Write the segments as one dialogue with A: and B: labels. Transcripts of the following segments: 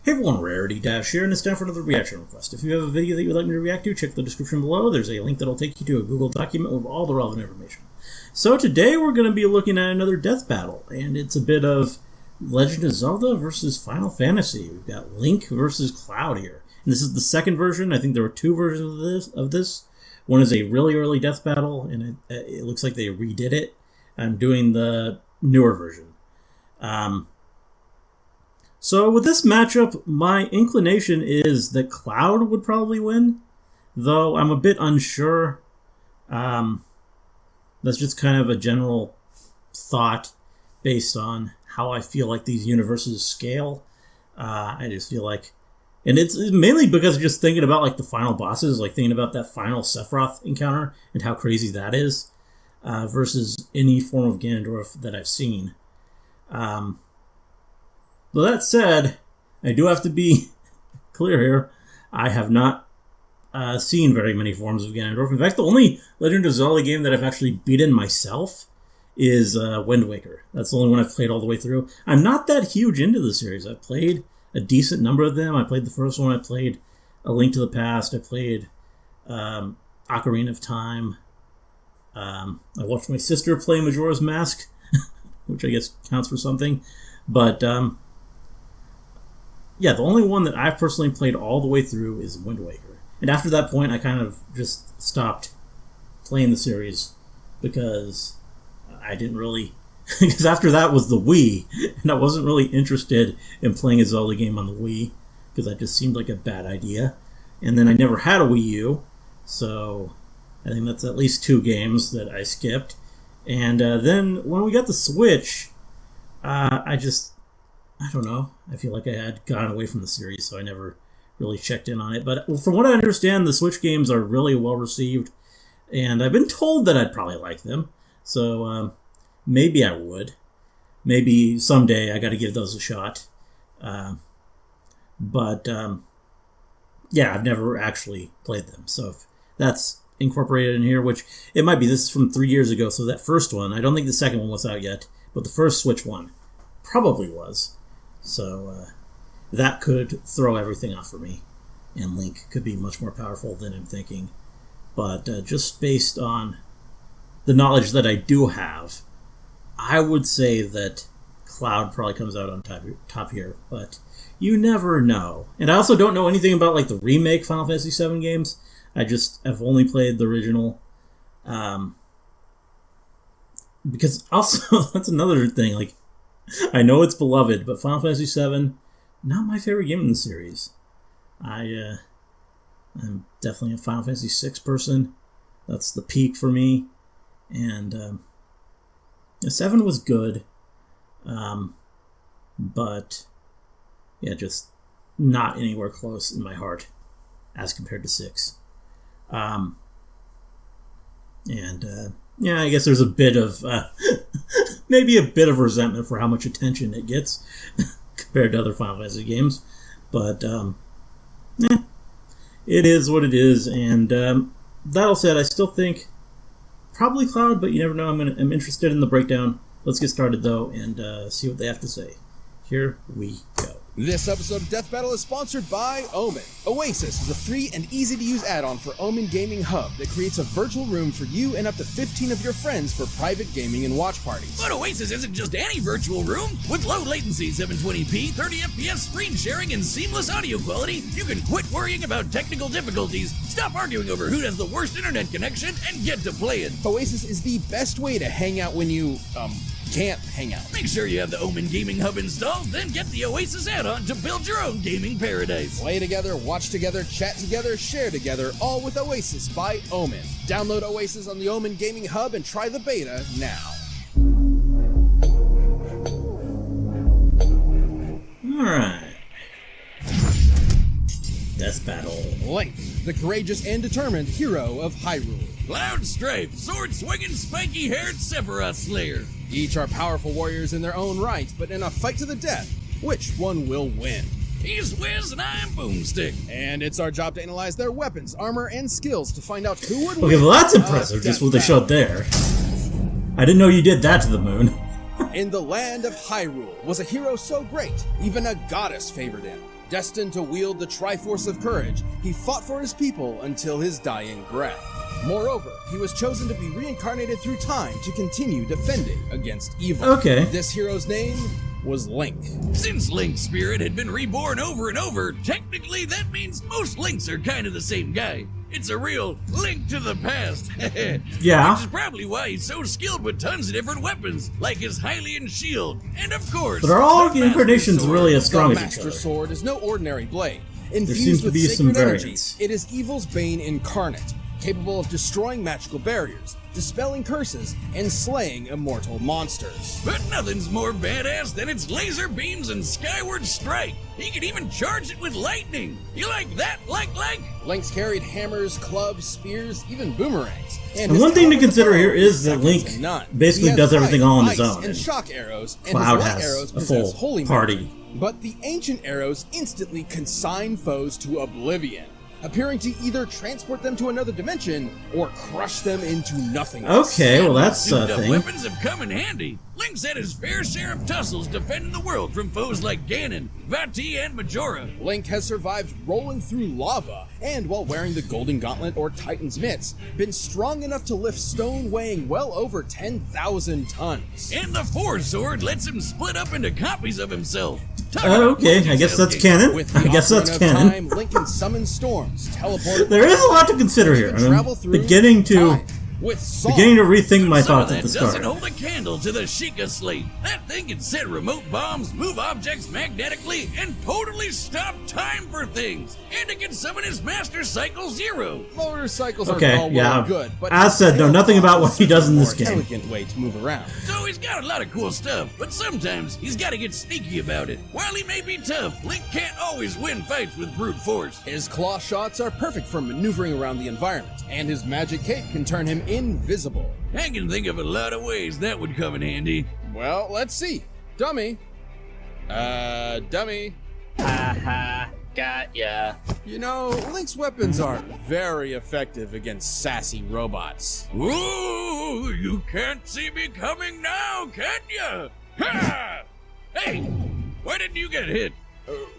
A: Hey everyone, Rarity Dash here, and it's time for another reaction request. If you have a video that you would like me to react to, check the description below. There's a link that'll take you to a Google document with all the relevant information. So today we're going to be looking at another death battle, and it's a bit of Legend of Zelda versus Final Fantasy. We've got Link versus Cloud here. And this is the second version. I think there were two versions of this. One is a really early death battle, and it looks like they redid it. I'm doing the newer version. So with this matchup, my inclination is that Cloud would probably win, though I'm a bit unsure. That's just kind of a general thought based on how I feel like these universes scale. I just feel like, and it's mainly because just thinking about like the final bosses, like thinking about that final Sephiroth encounter and how crazy that is, versus any form of Ganondorf that I've seen. Well, that said, I do have to be clear here. I have not seen very many forms of Ganondorf. In fact, the only Legend of Zelda game that I've actually beaten myself is Wind Waker. That's the only one I've played all the way through. I'm not that huge into the series. I've played a decent number of them. I played the first one. I played A Link to the Past. I played Ocarina of Time. I watched my sister play Majora's Mask, which I guess counts for something. But yeah, the only one that I've personally played all the way through is Wind Waker. And after that point, I kind of just stopped playing the series because I didn't really... because after that was the Wii, and I wasn't really interested in playing a Zelda game on the Wii because that just seemed like a bad idea. And then I never had a Wii U, so I think that's at least 2 games that I skipped. And then when we got the Switch, I don't know. I feel like I had gotten away from the series, so I never really checked in on it. But from what I understand, the Switch games are really well received, and I've been told that I'd probably like them. So maybe I would. Maybe someday I got to give those a shot. But yeah, I've never actually played them. So if that's incorporated in here, which it might be. This is from 3 years ago, so that first one, I don't think the second one was out yet, but the first Switch one probably was. So that could throw everything off for me, and Link could be much more powerful than I'm thinking. But just based on the knowledge that I do have, I would say that Cloud probably comes out on top here, but you never know. And I also don't know anything about like the remake Final Fantasy VII games. I just have only played the original. Because also, that's another thing, like, I know it's beloved, but Final Fantasy VII, not my favorite game in the series. I'm definitely a Final Fantasy VI person. That's the peak for me. And 7 was good, but yeah, just not anywhere close in my heart as compared to 6. Yeah, I guess there's a bit of, maybe a bit of resentment for how much attention it gets compared to other Final Fantasy games. But, it is what it is. And that all said, I still think probably Cloud, but you never know. I'm interested in the breakdown. Let's get started, though, and see what they have to say. Here we go.
B: This episode of Death Battle is sponsored by Omen. Oasis is a free and easy-to-use add-on for Omen Gaming Hub that creates a virtual room for you and up to 15 of your friends for private gaming and watch parties.
C: But Oasis isn't just any virtual room. With low latency, 720p, 30 FPS screen sharing, and seamless audio quality, you can quit worrying about technical difficulties, stop arguing over who has the worst internet connection, and get to playing.
B: Oasis is the best way to hang out when you, can't hang out.
C: Make sure you have the Omen Gaming Hub installed, then get the Oasis add-on to build your own gaming paradise.
B: Play together, watch together, chat together, share together, all with Oasis by Omen. Download Oasis on the Omen Gaming Hub and try the beta now.
A: Alright. Death Battle.
B: Link, the courageous and determined hero of Hyrule.
C: Cloud Strife, sword-swinging, spiky-haired Sephiroth Slayer.
B: Each are powerful warriors in their own right, but in a fight to the death, which one will win?
C: He's Wiz and I'm Boomstick.
B: And it's our job to analyze their weapons, armor, and skills to find out who would win.
A: Okay, well that's impressive, just what they showed there. I didn't know you did that to the moon.
B: In the land of Hyrule was a hero so great, even a goddess favored him. Destined to wield the Triforce of Courage, he fought for his people until his dying breath. Moreover, he was chosen to be reincarnated through time to continue defending against evil.
A: Okay.
B: This hero's name was Link.
C: Since Link's spirit had been reborn over and over, technically that means most Links are kind of the same guy. It's a real link to the past.
A: Yeah.
C: Which is probably why he's so skilled with tons of different weapons, like his Hylian shield, and of course...
A: But are all
C: the
A: incarnations
C: Master
A: really
C: Sword.
A: as strong
B: The
A: as each
B: Master
A: other?
B: Sword is no ordinary blade.
A: seems
B: Infused
A: to
B: with
A: be some
B: sacred energy,
A: variance.
B: it is evil's bane incarnate, capable of destroying magical barriers, dispelling curses, and slaying immortal monsters.
C: But nothing's more badass than its laser beams and skyward strike. He can even charge it with lightning. You like that, like?
B: Link's carried hammers, clubs, spears, even boomerangs. And
A: The
B: his
A: one thing to
B: power with
A: consider
B: the bow
A: here is
B: is
A: that
B: second
A: Link
B: to none.
A: basically
B: He has
A: does everything
B: fire,
A: all on his
B: ice,
A: own,
B: and shock arrows, and
A: Cloud
B: his light
A: has
B: arrows
A: a
B: possess
A: full
B: holy
A: party.
B: magic. But the ancient arrows instantly consign foes to oblivion, appearing to either transport them to another dimension or crush them into nothingness.
A: Okay, well that's a
C: The
A: thing.
C: weapons have come in handy. Link's had his fair share of tussles defending the world from foes like Ganon, Vati, and Majora.
B: Link has survived rolling through lava, and while wearing the Golden Gauntlet or Titan's Mitts, been strong enough to lift stone weighing well over 10,000 tons.
C: And the Force Sword lets him split up into copies of himself. Talk
A: Oh,
C: about
A: okay,
C: multi-tail
A: I guess that's
C: game.
A: canon.
B: With the
A: I guess
B: offering
A: that's
B: of
A: canon.
B: time, Link can summon storms, teleport.
A: There is a lot to consider here.
B: even travel through
A: beginning to
B: time. With song.
A: rethink my
C: Some of
A: thoughts at
C: that
A: the
C: doesn't
A: start.
C: hold a candle to the Sheikah Slate. That thing can set remote bombs, move objects magnetically, and totally stop time for things. And it can summon his Master Cycle Zero.
B: Motorcycles
A: Okay,
B: are all well
A: yeah.
B: and good, but
A: As said, know nothing about what he does in this
B: a more
A: game.
B: elegant way to move around.
C: So he's got a lot of cool stuff, but sometimes he's got to get sneaky about it. While he may be tough, Link can't always win fights with brute force.
B: His claw shots are perfect for maneuvering around the environment, and his magic cape can turn him invisible.
C: I can think of a lot of ways that would come in handy.
B: Well, let's see. Dummy. Dummy.
D: Haha, got ya.
B: You know, Link's weapons are very effective against sassy robots.
C: Ooh, you can't see me coming now, can ya? Ha! Hey, why didn't you get hit?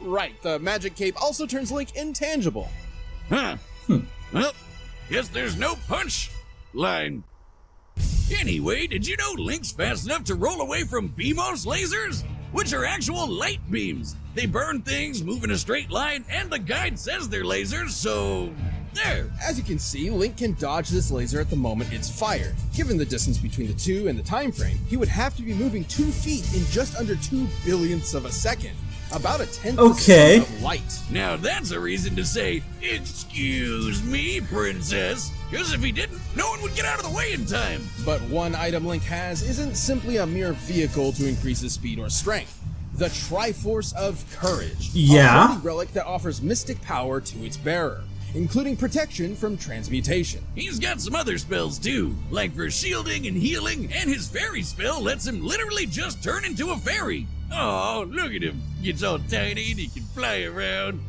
B: Right, the magic cape also turns Link intangible.
C: Huh. Well, guess there's no punch line. Anyway, did you know Link's fast enough to roll away from BMOS lasers? Which are actual light beams. They burn things, move in a straight line, and the guide says they're lasers, so... there.
B: As you can see, Link can dodge this laser at the moment it's fired. Given the distance between the two and the time frame, he would have to be moving 2 feet in just under 2 billionths of a second. About a tenth the
A: Okay.
B: speed of light.
C: Now that's a reason to say, excuse me, princess. Because if he didn't, no one would get out of the way in time.
B: But one item Link has isn't simply a mere vehicle to increase his speed or strength. The Triforce of Courage.
A: Yeah?
B: A holy relic that offers mystic power to its bearer, including protection from transmutation.
C: He's got some other spells too, like for shielding and healing, and his fairy spell lets him literally just turn into a fairy. Oh, look at him. Gets all tiny and he can fly around.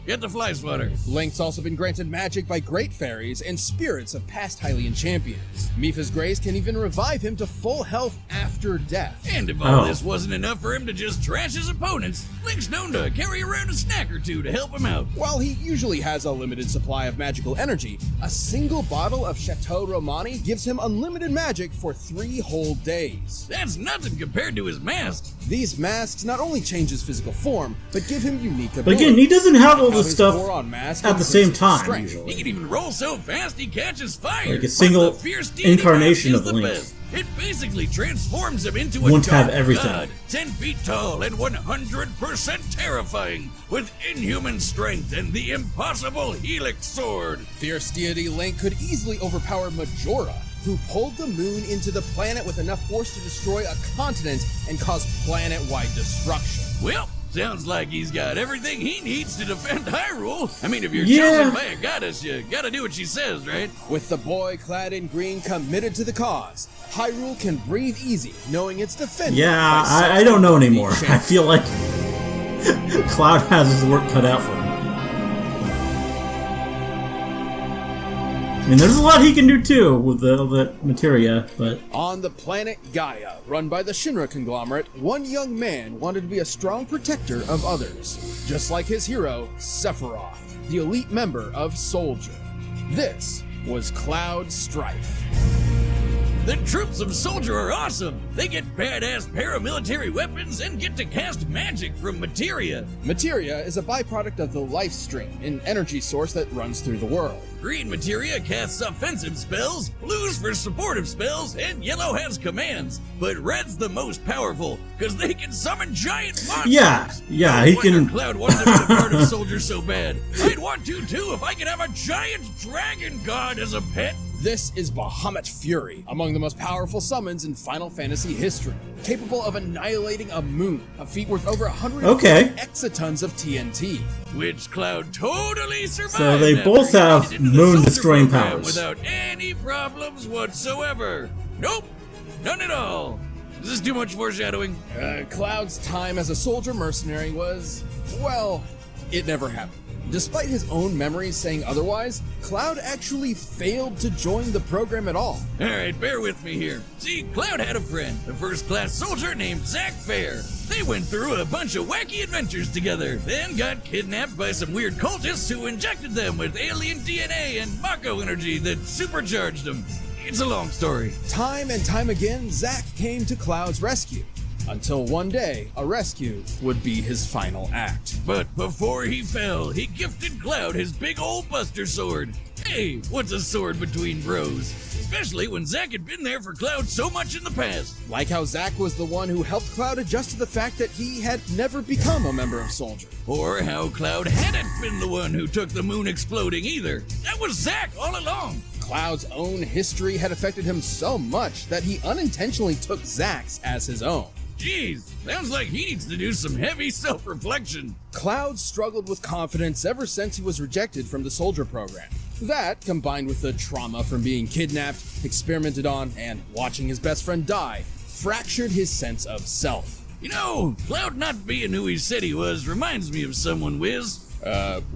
C: Get the fly swatter.
B: Link's also been granted magic by great fairies and spirits of past Hylian champions. Mipha's Grace can even revive him to full health after death.
C: And if all
A: Oh.
C: this wasn't enough for him to just trash his opponents, Link's known to carry around a snack or two to help him out.
B: While he usually has a limited supply of magical energy, a single bottle of Chateau Romani gives him unlimited magic for 3 whole days.
C: That's nothing compared to his mask.
B: These masks not only change his physical form, but give him unique
A: But
B: abilities.
A: again, he doesn't have all
B: How
A: this
B: his
A: stuff
B: Boron mask
A: at the same
B: increases his
A: time,
B: strength.
C: He
A: usually.
C: can even roll so fast he catches fire.
A: Like a single
C: But the fierce deity
A: incarnation
C: mask is
A: of
C: the
A: Link.
C: best. It basically transforms him into a
A: Won't have
C: dark
A: everything.
C: god, 10 feet tall and 100% terrifying, with inhuman strength and the impossible Helix Sword.
B: Fierce deity Link could easily overpower Majora, who pulled the moon into the planet with enough force to destroy a continent and cause planet-wide destruction.
C: Well, sounds like he's got everything he needs to defend Hyrule. I mean, if you're
A: Yeah.
C: chosen by a goddess, you gotta do what she says, right?
B: With the boy clad in green committed to the cause, Hyrule can breathe easy, knowing it's defended.
A: Yeah,
B: by
A: I don't know
B: such a
A: anymore.
B: champion.
A: I feel like Cloud has his work cut out for him. mean, there's a lot he can do too with the materia, but...
B: On the planet Gaia, run by the Shinra conglomerate, one young man wanted to be a strong protector of others, just like his hero, Sephiroth, the elite member of Soldier. This was Cloud Strife.
C: The troops of Soldier are awesome. They get badass paramilitary weapons and get to cast magic from materia.
B: Materia is a byproduct of the life stream, an energy source that runs through the world.
C: Green materia casts offensive spells, blue's for supportive spells, and yellow has commands. But red's the most powerful, because they can summon giant monsters.
A: Yeah, he can...
C: Cloud wanted to be a part of Soldier so bad. I'd want to too if I could have a giant dragon god as a pet.
B: This is Bahamut Fury, among the most powerful summons in Final Fantasy history, capable of annihilating a moon, a feat worth over 100 exatons of TNT.
C: Which Cloud totally survived.
A: So they both have moon-destroying powers.
C: Without any problems whatsoever. Nope, none at all. Is this too much foreshadowing?
B: Cloud's time as a soldier mercenary was, well, it never happened. Despite his own memories saying otherwise, Cloud actually failed to join the program at all.
C: Alright, bear with me here. See, Cloud had a friend, a first-class soldier named Zack Fair. They went through a bunch of wacky adventures together, then got kidnapped by some weird cultists who injected them with alien DNA and Mako energy that supercharged them. It's a long story.
B: Time and time again, Zack came to Cloud's rescue. Until one day, a rescue would be his final act.
C: But before he fell, he gifted Cloud his big old Buster Sword. Hey, what's a sword between bros? Especially when Zack had been there for Cloud so much in the past.
B: Like how Zack was the one who helped Cloud adjust to the fact that he had never become a member of Soldier.
C: Or how Cloud hadn't been the one who took the moon exploding either. That was Zack all along.
B: Cloud's own history had affected him so much that he unintentionally took Zack's as his own.
C: Jeez, sounds like he needs to do some heavy self-reflection.
B: Cloud struggled with confidence ever since he was rejected from the Soldier program. That, combined with the trauma from being kidnapped, experimented on, and watching his best friend die, fractured his sense of self.
C: You know, Cloud not being who he said he was reminds me of someone, Wiz.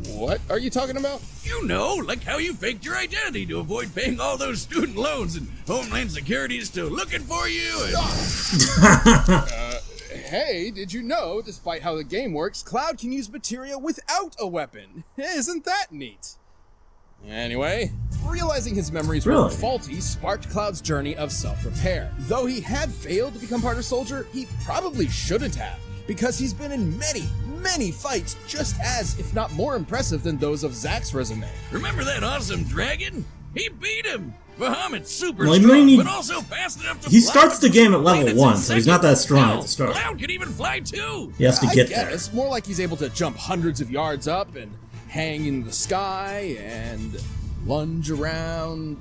B: What are you talking about?
C: You know, like how you faked your identity to avoid paying all those student loans and Homeland Security is still looking for you and...
B: Hey, did you know, despite how the game works, Cloud can use materia without a weapon? Isn't that neat? Anyway, realizing his memories were faulty sparked Cloud's journey of self-repair. Though he had failed to become part of Soldier, he probably shouldn't have, because he's been in many fights just as, if not more impressive than those of Zack's resume.
C: Remember that awesome dragon? He beat him! Bahamut's super strong, but also fast enough to
A: He starts the game at level 1, so he's not that strong at the start.
C: Cloud can even fly too!
A: He has to get there.
B: It's more like he's able to jump hundreds of yards up and hang in the sky and lunge around.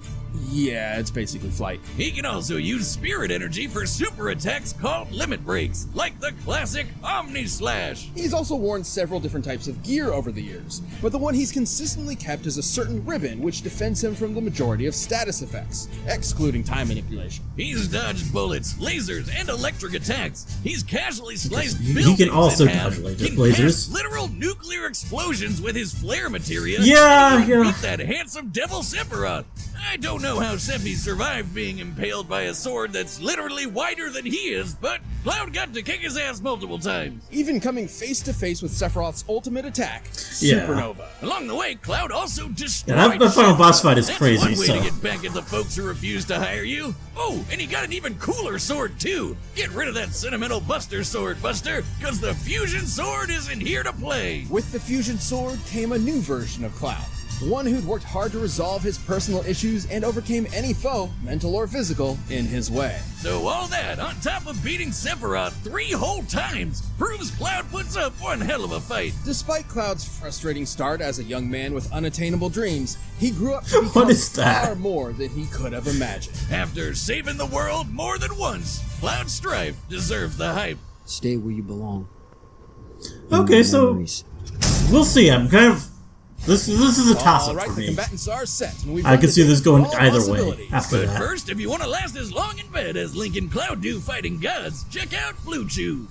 B: Yeah, it's basically flight.
C: He can also use spirit energy for super attacks called limit breaks, like the classic Omni Slash.
B: He's also worn several different types of gear over the years, but the one he's consistently kept is a certain ribbon which defends him from the majority of status effects, excluding time manipulation.
C: He's dodged bullets, lasers, and electric attacks. He's casually sliced buildings.
A: He can also dodge lasers.
C: Literal nuclear explosions with his flare materia.
A: Yeah.
C: Beat that handsome devil Sephiroth. I don't know how Sephi survived being impaled by a sword that's literally wider than he is, but Cloud got to kick his ass multiple times.
B: Even coming face to face with Sephiroth's ultimate attack, Supernova.
C: Along the way, Cloud also destroyed
A: that final boss fight is
C: That's
A: crazy.
C: One way to get back at the folks who refuse to hire you. Oh, and he got an even cooler sword too. Get rid of that sentimental Buster Sword, Buster, because the Fusion Sword isn't here to play.
B: With the Fusion Sword came a new version of Cloud. One who'd worked hard to resolve his personal issues and overcame any foe, mental or physical, in his way.
C: So all that, on top of beating Sephiroth 3 whole times, proves Cloud puts up one hell of a fight.
B: Despite Cloud's frustrating start as a young man with unattainable dreams, he grew up to become far more than he could have imagined.
C: After saving the world more than once, Cloud Strife deserves the hype.
E: Stay where you belong.
A: Okay, so we'll see. I'm kind of... This is a toss-up for me.
B: Combatants are set, and
A: I can see this going either way after that.
C: But first, if you want to last as long in bed as Link and Cloud do fighting gods, check out Blue Chew.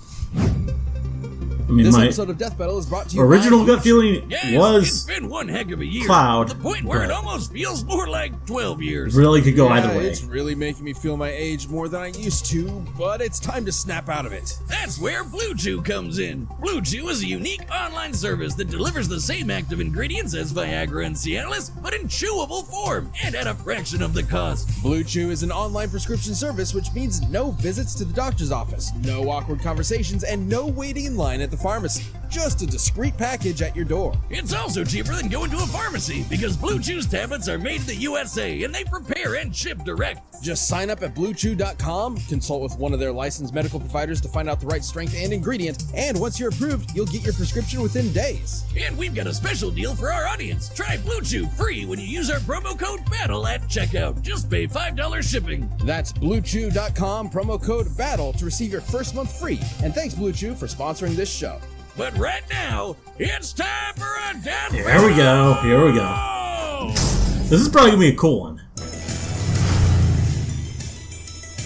A: mean,
B: this
A: my
B: episode of Death Battle is brought to you
A: original
B: by
A: gut feeling
C: Yes,
A: was
C: it's been one heck of a year.
A: Cloud,
C: To the point where it
A: but-
C: almost feels more like 12 years.
A: really could go
B: Yeah,
A: either way.
B: It's really making me feel my age more than I used to, but it's time to snap out of it.
C: That's where Blue Chew comes in. Blue Chew is a unique online service that delivers the same active ingredients as Viagra and Cialis, but in chewable form and at a fraction of the cost.
B: Blue Chew is an online prescription service, which means no visits to the doctor's office, no awkward conversations, and no waiting in line at the pharmacy. Just a discreet package at your door.
C: It's also cheaper than going to a pharmacy because Blue Chew's tablets are made in the USA and they prepare and ship direct.
B: Just sign up at BlueChew.com, consult with one of their licensed medical providers to find out the right strength and ingredient, and once you're approved, you'll get your prescription within days.
C: And we've got a special deal for our audience. Try Blue Chew free when you use our promo code BATTLE at checkout. Just pay $5 shipping.
B: That's BlueChew.com, promo code BATTLE to receive your first month free. And thanks, Blue Chew, for sponsoring this show.
C: But right now, it's time for a death
A: Here we go. Here we go.
C: battle!
A: This is probably gonna be a cool one.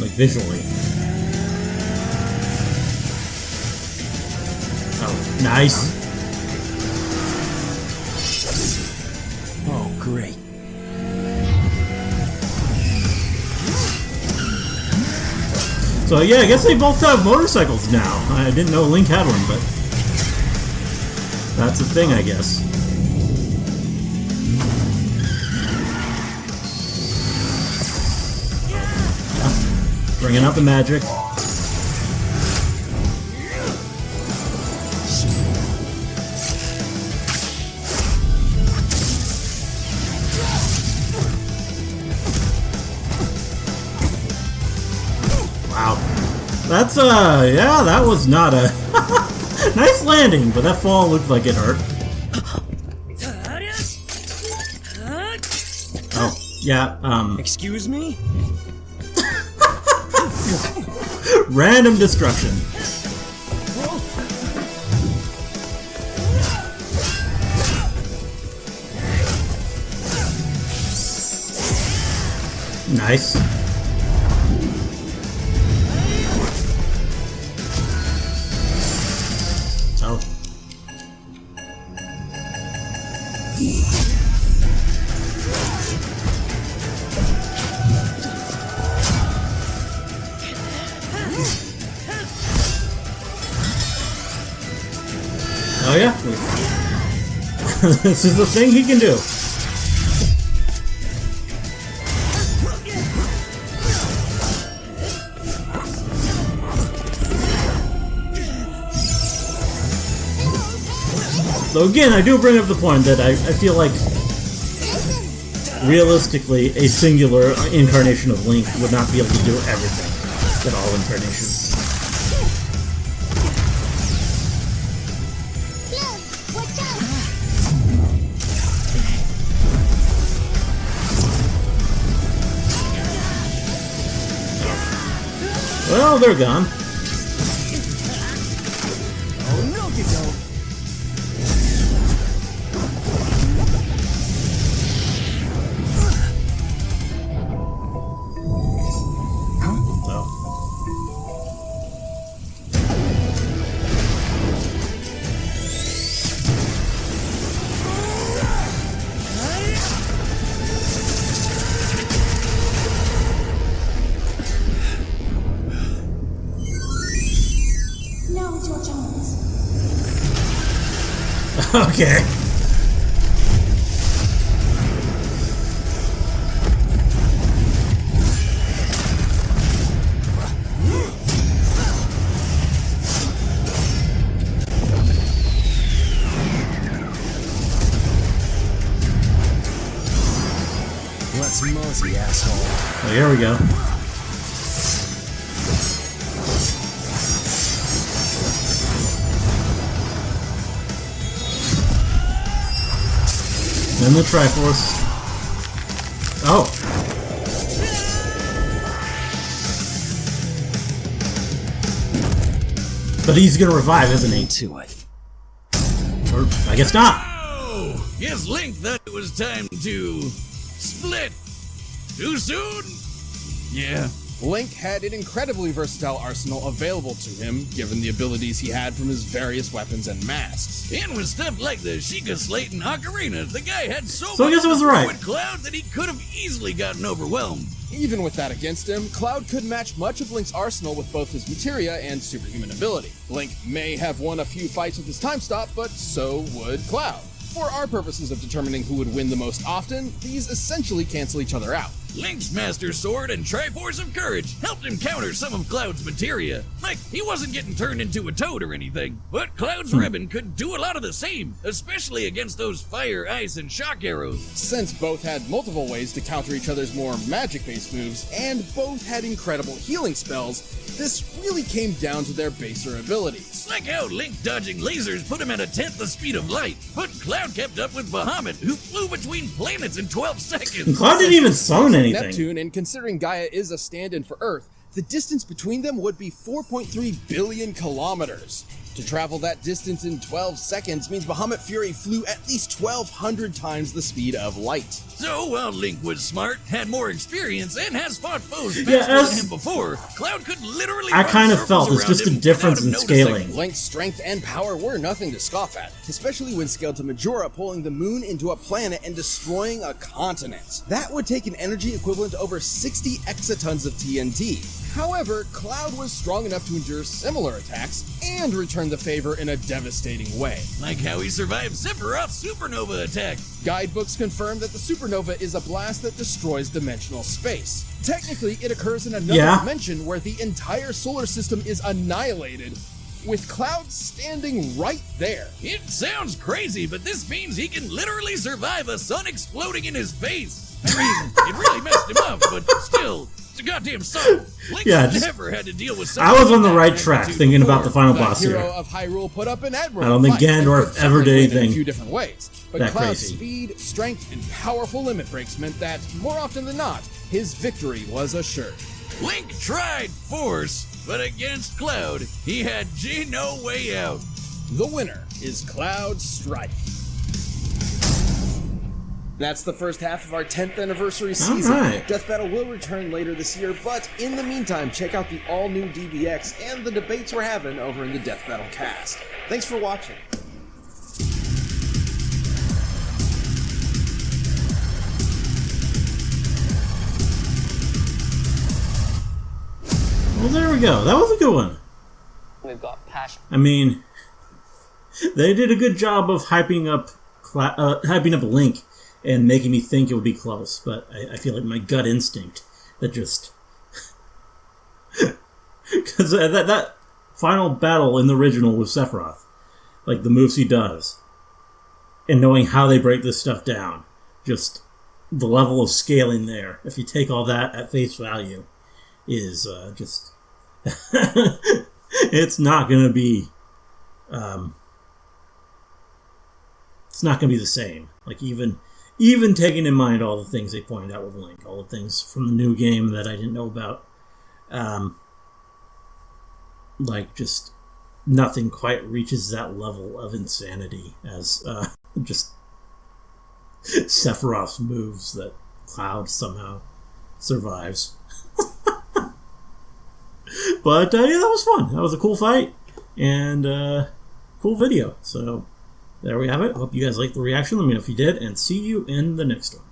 A: Like visually. Oh, nice.
B: Oh, great.
A: So yeah, I guess they both have motorcycles now. I didn't know Link had one, but that's a thing, I guess. Bringing out the magic. Wow. That's, yeah, that was not a nice landing, but that fall looked like it hurt. Oh, yeah,
E: Excuse me?
A: random destruction. Nice. Oh. Oh yeah? This is the thing he can do. So again, I do bring up the point that I feel like realistically a singular incarnation of Link would not be able to do everything that all incarnations. Well, they're gone.
E: Oh, no, you don't.
A: So.
F: Now it's your chance.
A: Okay.
E: Let's mosey, asshole.
A: Oh, here we go. Then the Triforce. Oh. But he's gonna revive, isn't he?
E: To it.
A: Or I guess not.
C: Oh, yes, Link thought it was time to split. Too soon? Yeah,
B: Link had an incredibly versatile arsenal available to him, given the abilities he had from his various weapons and masks.
C: And with stuff like the Sheikah Slate and Ocarina, the guy had so
A: I
C: much
A: guess it was right.
C: with Cloud that he could have easily gotten overwhelmed.
B: Even with that against him, Cloud could match much of Link's arsenal with both his materia and superhuman ability. Link may have won a few fights with his time stop, but so would Cloud. For our purposes of determining who would win the most often, these essentially cancel each other out.
C: Link's Master Sword and Triforce of Courage helped him counter some of Cloud's materia. Like, he wasn't getting turned into a toad or anything, but Cloud's ribbon could do a lot of the same, especially against those fire, ice, and shock arrows.
B: Since both had multiple ways to counter each other's more magic-based moves, and both had incredible healing spells, this really came down to their baser abilities.
C: Like how Link dodging lasers put him at 1/10 the speed of light, but Cloud kept up with Bahamut, who flew between planets in 12 seconds.
A: Cloud didn't even summon anything.
B: Neptune, and considering Gaia is a stand-in for Earth, the distance between them would be 4.3 billion kilometers. To travel that distance in 12 seconds means Bahamut Fury flew at least 1,200 times the speed of light.
C: So while Link was smart, had more experience, and has fought foes faster than him before, Cloud could literally
A: I kind of felt it's just a difference in scaling.
B: Link's strength and power were nothing to scoff at, especially when scaled to Majora pulling the moon into a planet and destroying a continent. That would take an energy equivalent to over 60 exatons of TNT. However, Cloud was strong enough to endure similar attacks and return the favor in a devastating way.
C: Like how he survived Sephiroth's supernova attack.
B: Guidebooks confirm that the supernova is a blast that destroys dimensional space. Technically, it occurs in another dimension where the entire solar system is annihilated, with Cloud standing right there.
C: It sounds crazy, but this means he can literally survive a sun exploding in his face. I mean, it really messed him up, but still, it's a goddamn sun. Link never had to deal with something.
A: I was on the right track thinking about the final boss here.
B: The hero of Hyrule put up an admirable
A: I don't think Ganondorf ever did anything
B: in a few different ways. But
A: that
B: Cloud's
A: crazy.
B: speed, strength, and powerful limit breaks meant that, more often than not, his victory was assured.
C: Link tried force, but against Cloud, he had no way out.
B: The winner is Cloud Strife. That's the first half of our 10th anniversary season.
A: Right.
B: Death Battle will return later this year, but in the meantime, check out the all-new DBX and the debates we're having over in the Death Battle cast. Thanks for watching.
A: Well, there we go. That was a good one.
D: We've got passion.
A: I mean, they did a good job of hyping up Link and making me think it would be close, but I feel like my gut instinct that just... Because that final battle in the original with Sephiroth, like the moves he does, and knowing how they break this stuff down, just the level of scaling there, if you take all that at face value, is just... It's not going to be... it's not going to be the same. Like, even taking in mind all the things they pointed out with Link, all the things from the new game that I didn't know about, like, just nothing quite reaches that level of insanity as just Sephiroth's moves that Cloud somehow survives. But yeah, that was fun. That was a cool fight and cool video. So there we have it. Hope you guys liked the reaction. Let me know if you did, and see you in the next one.